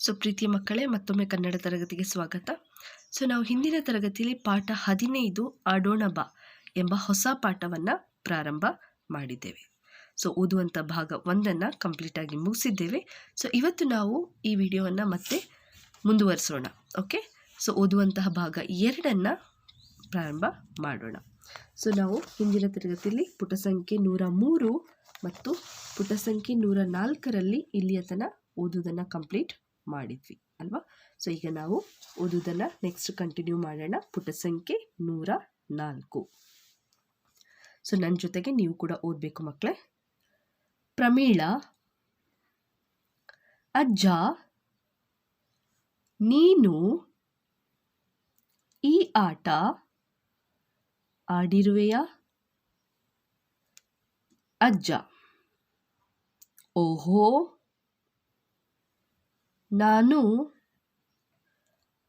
ಪ್ರೀತಿಯ ಮಕ್ಕಳೇ, ಮತ್ತೊಮ್ಮೆ ಕನ್ನಡ ತರಗತಿಗೆ ಸ್ವಾಗತ. ನಾವು ಹಿಂದಿನ ತರಗತಿಯಲ್ಲಿ ಪಾಠ 15 ಆಡೋಣ ಬಾ ಎಂಬ ಹೊಸ ಪಾಠವನ್ನು ಪ್ರಾರಂಭ ಮಾಡಿದ್ದೇವೆ. ಓದುವಂಥ ಭಾಗ 1 ಕಂಪ್ಲೀಟ್ ಆಗಿ ಮುಗಿಸಿದ್ದೇವೆ. ಇವತ್ತು ನಾವು ಈ ವಿಡಿಯೋವನ್ನು ಮತ್ತೆ ಮುಂದುವರಿಸೋಣ. ಓಕೆ, ಓದುವಂತಹ ಭಾಗ 2 ಪ್ರಾರಂಭ ಮಾಡೋಣ. ನಾವು ಹಿಂದಿನ ತರಗತಿಯಲ್ಲಿ ಪುಟ ಸಂಖ್ಯೆ 103 ಮತ್ತು ಪುಟ ಸಂಖ್ಯೆ 104ರಲ್ಲಿ ಇಲ್ಲಿಯ ತನಕ ಓದುವುದನ್ನು ಕಂಪ್ಲೀಟ್ ಮಾಡಿದ್ವಿ ಅಲ್ವಾ. ಈಗ ನಾವು ಓದುವುದನ್ನು ನೆಕ್ಸ್ಟ್ ಕಂಟಿನ್ಯೂ ಮಾಡೋಣ. ಪುಟ ಸಂಖ್ಯೆ 104. ನನ್ನ ಜೊತೆಗೆ ನೀವು ಕೂಡ ಓದಬೇಕು ಮಕ್ಕಳೇ. ಪ್ರಮೀಳಾ, ಅಜ್ಜ ನೀನು ಈ ಆಟ ಆಡಿರುವೆಯಾ? ಅಜ್ಜ: ಓಹೋ, ನಾನು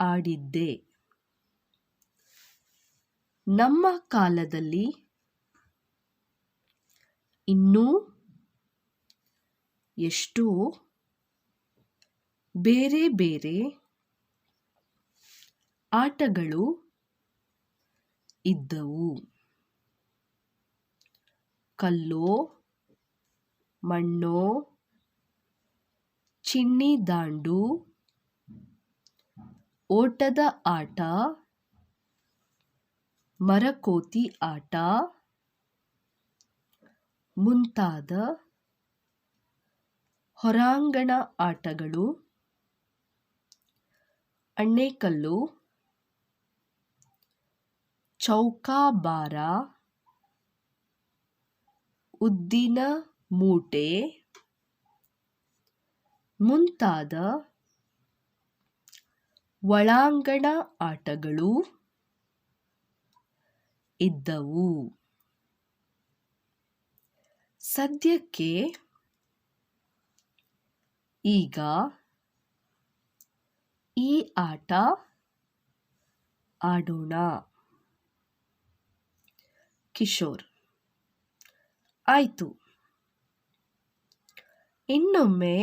ಆಡಿದ್ದೆ. ನಮ್ಮ ಕಾಲದಲ್ಲಿ ಇನ್ನೂ ಎಷ್ಟೋ ಬೇರೆ ಬೇರೆ ಆಟಗಳು ಇದ್ದವು. ಕಲ್ಲೋ, ಮಣ್ಣೋ, ಚಿನ್ನಿ ದಾಂಡು, ಓಟದ ಆಟ, ಮರಕೋತಿ ಆಟ ಮುಂತಾದ ಹೊರಾಂಗಣ ಆಟಗಳು, ಅಣ್ಣೆಕಲ್ಲು, ಚೌಕಾಬಾರ, ಉದ್ದಿನ ಮೂಟೆ ಮುಂತಾದ ಒಳಾಂಗಣ ಆಟಗಳು ಇದ್ದವು. ಸದ್ಯಕ್ಕೆ ಈಗ ಈ ಆಟ ಆಡೋಣ. ಕಿಶೋರ್: ಆಯ್ತು, ಇನ್ನೊಮ್ಮೆ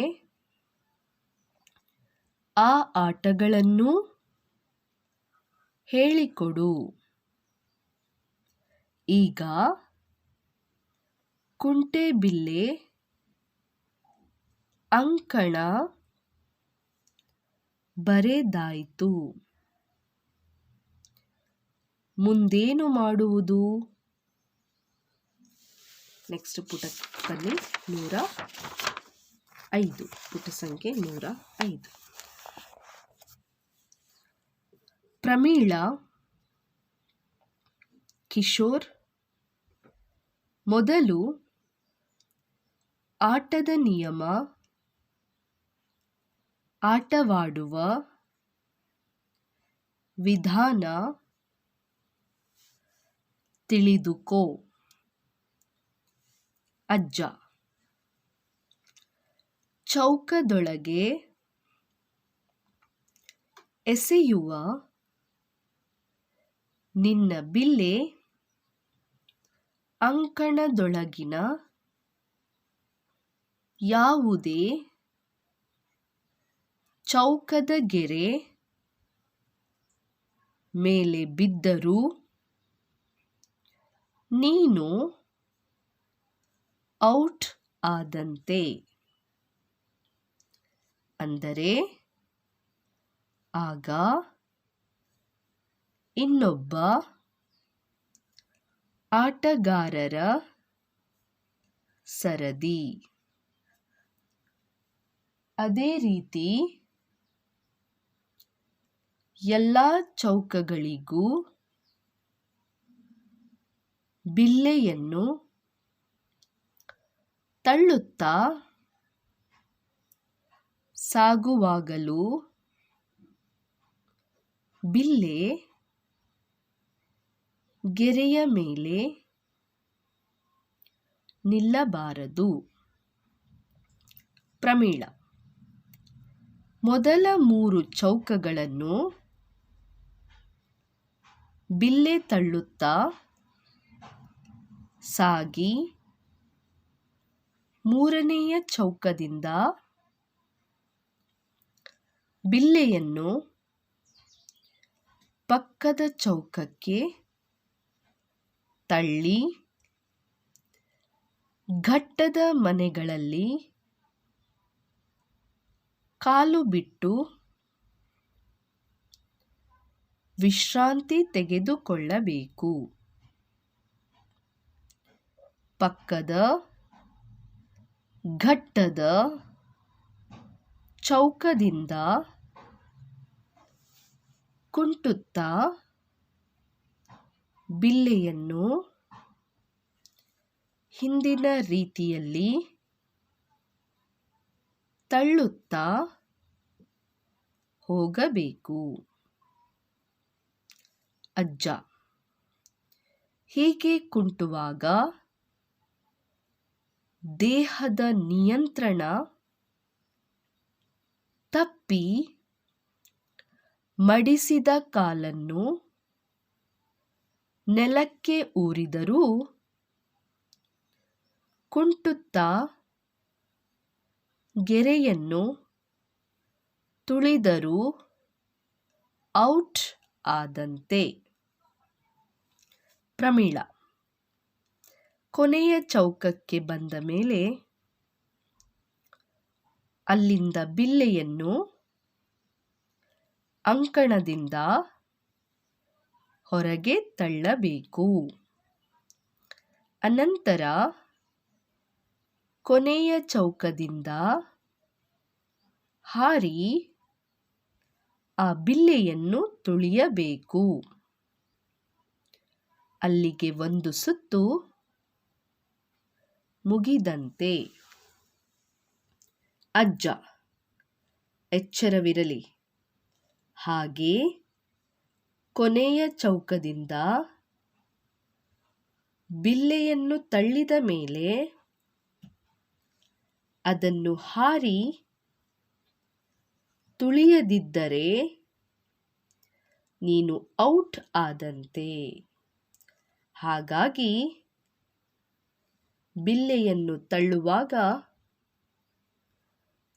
ಆ ಆಟಗಳನ್ನು ಹೇಳಿಕೊಡು. ಈಗ ಕುಂಟೆಬಿಲ್ಲೆ, ಅಂಕಣ ಬರೆದಾಯಿತು. ಮುಂದೇನು ಮಾಡುವುದು? ನೆಕ್ಸ್ಟ್ ಪುಟದಲ್ಲಿ 105, ಪುಟ ಸಂಖ್ಯೆ 105. ಪ್ರಮೀಳಾ, ಕಿಶೋರ್, ಮೊದಲು ಆಟದ ನಿಯಮ, ಆಟವಾಡುವ ವಿಧಾನ ತಿಳಿದುಕೋ. ಅಜ್ಜ: ಚೌಕದೊಳಗೆ ಎಸೆಯುವ ನಿನ್ನ ಬಿಲ್ಲೆ ಅಂಕಣದೊಳಗಿನ ಯಾವುದೇ ಚೌಕದ ಗೆರೆ ಮೇಲೆ ಬಿದ್ದರೂ ನೀನು ಔಟ್ ಆದಂತೆ. ಅಂದರೆ ಆಗ ಇನ್ನೊಬ್ಬ ಆಟಗಾರರ ಸರದಿ. ಅದೇ ರೀತಿ ಎಲ್ಲ ಚೌಕಗಳಿಗೂ ಬಿಲ್ಲೆಯನ್ನು ತಳ್ಳುತ್ತಾ ಸಾಗುವಾಗಲೂ ಬಿಲ್ಲೆ ಗೆರೆಯ ಮೇಲೆ ನಿಲ್ಲಬಾರದು. ಪ್ರಮೀಳಾ, ಮೊದಲ 3 ಚೌಕಗಳನ್ನು ಬಿಲ್ಲೆ ತಳ್ಳುತ್ತಾ ಸಾಗಿ ಮೂರನೆಯ ಚೌಕದಿಂದ ಬಿಲ್ಲೆಯನ್ನು ಪಕ್ಕದ ಚೌಕಕ್ಕೆ ತಳ್ಳಿ ಘಟ್ಟದ ಮನೆಗಳಲ್ಲಿ ಕಾಲು ಬಿಟ್ಟು ವಿಶ್ರಾಂತಿ ತೆಗೆದುಕೊಳ್ಳಬೇಕು. ಪಕ್ಕದ ಘಟ್ಟದ ಚೌಕದಿಂದ ಕುಂಟುತ್ತಾ ಬಿಲ್ಲೆಯನ್ನು ಹಿಂದಿನ ರೀತಿಯಲ್ಲಿ ತಳ್ಳುತ್ತಾ ಹೋಗಬೇಕು. ಅಜ್ಜ ಹೀಗೆ ಕುಂಟುವಾಗ ದೇಹದ ನಿಯಂತ್ರಣ ತಪ್ಪಿ ಮಡಿಸಿದ ಕಾಲನ್ನು ನೆಲಕ್ಕೆ ಊರಿದರೂ ಕುಂಟುತ್ತಾ ಗೆರೆಯನ್ನು ತುಳಿದರೂ ಔಟ್ ಆದಂತೆ. ಪ್ರಮೀಳ ಕೊನೆಯ ಚೌಕಕ್ಕೆ ಬಂದ ಮೇಲೆ ಅಲ್ಲಿಂದ ಬಿಲ್ಲೆಯನ್ನು ಅಂಕಣದಿಂದ ಹೊರಗೆ ತಳ್ಳಬೇಕು. ಅನಂತರ ಕೊನೆಯ ಚೌಕದಿಂದ ಹಾರಿ ಆ ಬಿಲ್ಲೆಯನ್ನು ತುಳಿಯಬೇಕು. ಅಲ್ಲಿಗೆ ಒಂದು ಸುತ್ತು ಮುಗಿದಂತೆ. ಅಜ್ಜ ಎಚ್ಚರವಿರಲಿ. ಹಾಗೆ ಕೊನೆಯ ಚೌಕದಿಂದ ಬಿಲ್ಲೆಯನ್ನು ತಳ್ಳಿದ ಮೇಲೆ ಅದನ್ನು ಹಾರಿ ತುಳಿಯದಿದ್ದರೆ ನೀನು ಔಟ್ ಆದಂತೆ. ಹಾಗಾಗಿ ಬಿಲ್ಲೆಯನ್ನು ತಳ್ಳುವಾಗ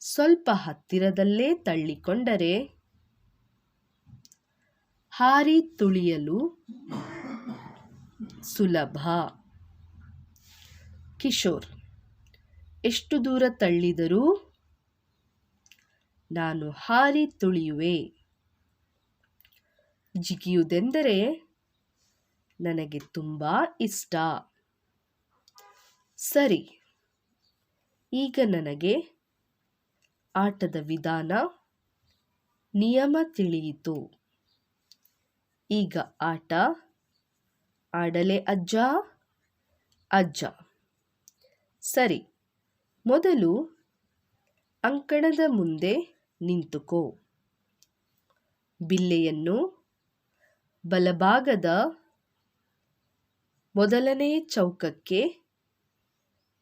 ಸ್ವಲ್ಪ ಹತ್ತಿರದಲ್ಲೇ ತಳ್ಳಿಕೊಂಡರೆ ಹಾರಿ ತುಳಿಯಲು ಸುಲಭ. ಕಿಶೋರ್ ಎಷ್ಟು ದೂರ ತಳ್ಳಿದರೂ ನಾನು ಹಾರಿ ತುಳಿಯುವೆ. ಜಿಗಿಯುವುದೆಂದರೆ ನನಗೆ ತುಂಬ ಇಷ್ಟ. ಸರಿ, ಈಗ ನನಗೆ ಆಟದ ವಿಧಾನ ನಿಯಮ ತಿಳಿಯಿತು. ಈಗ ಆಟ ಆಡಲೇ ಅಜ್ಜ? ಅಜ್ಜ ಸರಿ, ಮೊದಲು ಅಂಕಣದ ಮುಂದೆ ನಿಂತುಕೋ. ಬಿಲ್ಲೆಯನ್ನು ಬಲಭಾಗದ ಮೊದಲನೇ ಚೌಕಕ್ಕೆ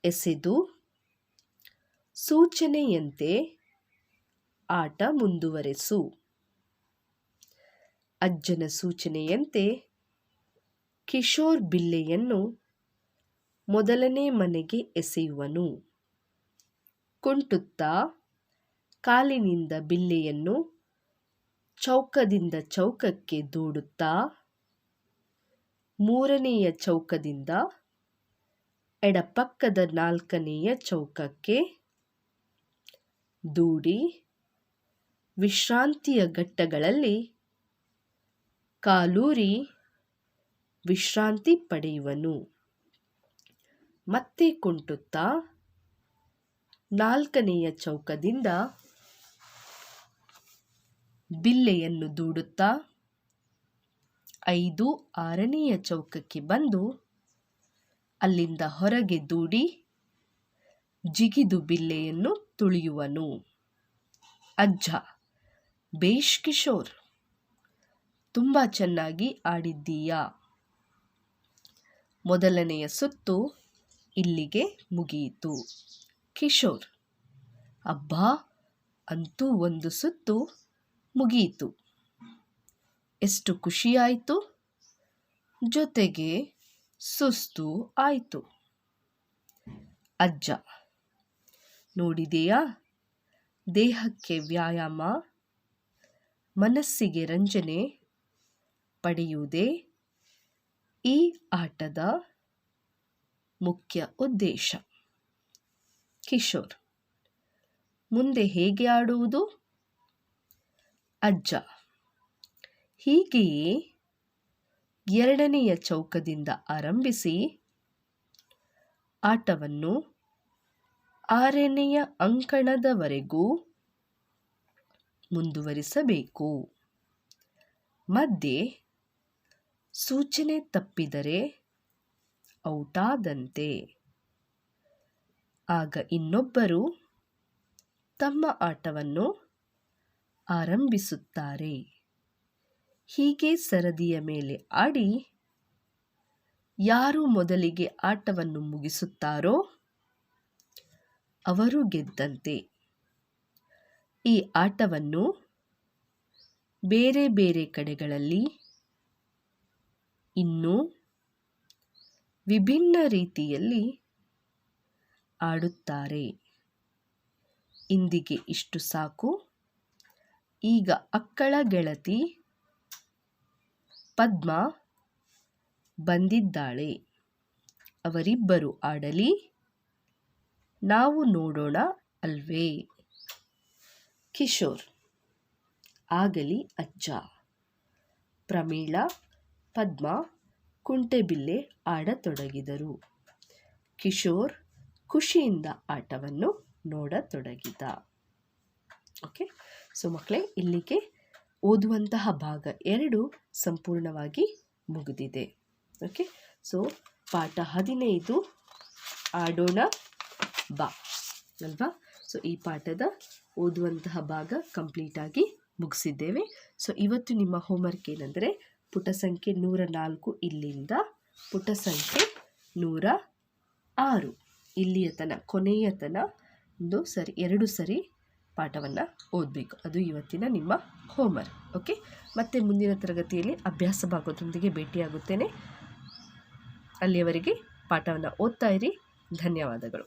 ಎಸೆದು ಸೂಚನೆಯಂತೆ ಆಟ ಮುಂದುವರೆಸು. ಅಜ್ಜನ ಸೂಚನೆಯಂತೆ ಕಿಶೋರ್ ಬಿಲ್ಲೆಯನ್ನು ಮೊದಲನೇ ಮನೆಗೆ ಎಸೆಯುವನು. ಕುಂಟುತ್ತಾ ಕಾಲಿನಿಂದ ಬಿಲ್ಲೆಯನ್ನು ಚೌಕದಿಂದ ಚೌಕಕ್ಕೆ ದೂಡುತ್ತಾ ಮೂರನೆಯ ಚೌಕದಿಂದ ಎಡಪಕ್ಕದ ನಾಲ್ಕನೆಯ ಚೌಕಕ್ಕೆ ದೂಡಿ ವಿಶ್ರಾಂತಿಯ ಘಟ್ಟಗಳಲ್ಲಿ ಕಾಲೂರಿ ವಿಶ್ರಾಂತಿ ಪಡೆಯುವನು. ಮತ್ತೆ ಕುಂಟುತ್ತಾ ನಾಲ್ಕನೆಯ ಚೌಕದಿಂದ ಬಿಲ್ಲೆಯನ್ನು ದೂಡುತ್ತಾ 5, 6ನೆಯ ಚೌಕಕ್ಕೆ ಬಂದು ಅಲ್ಲಿಂದ ಹೊರಗೆ ದೂಡಿ ಜಿಗಿದು ಬಿಲ್ಲೆಯನ್ನು ತುಳಿಯುವನು. ಅಜ್ಜ ಬೇಷ್ ಕಿಶೋರ್, ತುಂಬ ಚೆನ್ನಾಗಿ ಆಡಿದ್ದೀಯಾ. ಮೊದಲನೆಯ ಸುತ್ತು ಇಲ್ಲಿಗೆ ಮುಗಿಯಿತು. ಕಿಶೋರ್ ಅಬ್ಬಾ, ಅಂತೂ ಒಂದು ಸುತ್ತು ಮುಗಿಯಿತು. ಎಷ್ಟು ಖುಷಿಯಾಯಿತು, ಜೊತೆಗೆ ಸುಸ್ತು ಆಯಿತು. ಅಜ್ಜ ನೋಡಿದೆಯಾ, ದೇಹಕ್ಕೆ ವ್ಯಾಯಾಮ ಮನಸ್ಸಿಗೆ ರಂಜನೆ ಪಡೆಯುವುದೇ ಈ ಆಟದ ಮುಖ್ಯ ಉದ್ದೇಶ. ಕಿಶೋರ್: ಮುಂದೆ ಹೇಗೆ ಆಡುವುದು? ಅಜ್ಜ: ಹೀಗೆಯೇ ಎರಡನೆಯ ಚೌಕದಿಂದ ಆರಂಭಿಸಿ ಆಟವನ್ನು ಆರನೆಯ ಅಂಕಣದವರೆಗೂ ಮುಂದುವರಿಸಬೇಕು. ಮಧ್ಯೆ ಸೂಚನೆ ತಪ್ಪಿದರೆ ಔಟಾದಂತೆ. ಆಗ ಇನ್ನೊಬ್ಬರು ತಮ್ಮ ಆಟವನ್ನು ಆರಂಭಿಸುತ್ತಾರೆ. ಹೀಗೆ ಸರದಿಯ ಮೇಲೆ ಆಡಿ ಯಾರು ಮೊದಲಿಗೆ ಆಟವನ್ನು ಮುಗಿಸುತ್ತಾರೋ ಅವರು ಗೆದ್ದಂತೆ. ಈ ಆಟವನ್ನು ಬೇರೆ ಬೇರೆ ಕಡೆಗಳಲ್ಲಿ ಇನ್ನೂ ವಿಭಿನ್ನ ರೀತಿಯಲ್ಲಿ ಆಡುತ್ತಾರೆ. ಇಂದಿಗೆ ಇಷ್ಟು ಸಾಕು. ಈಗ ಅಕ್ಕಳ ಗೆಳತಿ ಪದ್ಮಾ ಬಂದಿದ್ದಾಳೆ. ಅವರಿಬ್ಬರು ಆಡಲಿ, ನಾವು ನೋಡೋಣ ಅಲ್ವೇ? ಕಿಶೋರ್: ಆಗಲಿ ಅಜ್ಜ. ಪ್ರಮೀಳಾ, ಪದ್ಮಾ ಕುಂಟೆಬಿಲ್ಲೆ ಆಡತೊಡಗಿದರು. ಕಿಶೋರ್ ಖುಷಿಯಿಂದ ಆಟವನ್ನು ನೋಡತೊಡಗಿದ. ಓಕೆ, ಸೊ ಮಕ್ಕಳೇ, ಇಲ್ಲಿಗೆ ಓದುವಂತಹ ಭಾಗ 2 ಸಂಪೂರ್ಣವಾಗಿ ಮುಗಿದಿದೆ. ಓಕೆ, ಸೊ ಪಾಠ 15 ಆಡೋಣ ಬಾ ಅಲ್ವಾ? ಸೊ ಈ ಪಾಠದ ಓದುವಂತಹ ಭಾಗ ಕಂಪ್ಲೀಟಾಗಿ ಮುಗಿಸಿದ್ದೇವೆ. ಸೊ ಇವತ್ತು ನಿಮ್ಮ ಹೋಮ್ವರ್ಕ್ ಏನಂದರೆ ಪುಟ ಸಂಖ್ಯೆ 104 ಇಲ್ಲಿಂದ ಪುಟ ಸಂಖ್ಯೆ 106 ಇಲ್ಲಿಯ ತನಕ, ಕೊನೆಯ ತನಕ 2 ಸರಿ ಪಾಠವನ್ನು ಓದಬೇಕು. ಅದು ಇವತ್ತಿನ ನಿಮ್ಮ ಹೋಮ್ವರ್ಕ್. ಓಕೆ, ಮತ್ತೆ ಮುಂದಿನ ತರಗತಿಯಲ್ಲಿ ಅಭ್ಯಾಸ ಭಾಗದೊಂದಿಗೆ ಭೇಟಿಯಾಗುತ್ತೇನೆ. ಅಲ್ಲಿಯವರೆಗೆ ಪಾಠವನ್ನು ಓದ್ತಾ ಇರಿ. ಧನ್ಯವಾದಗಳು.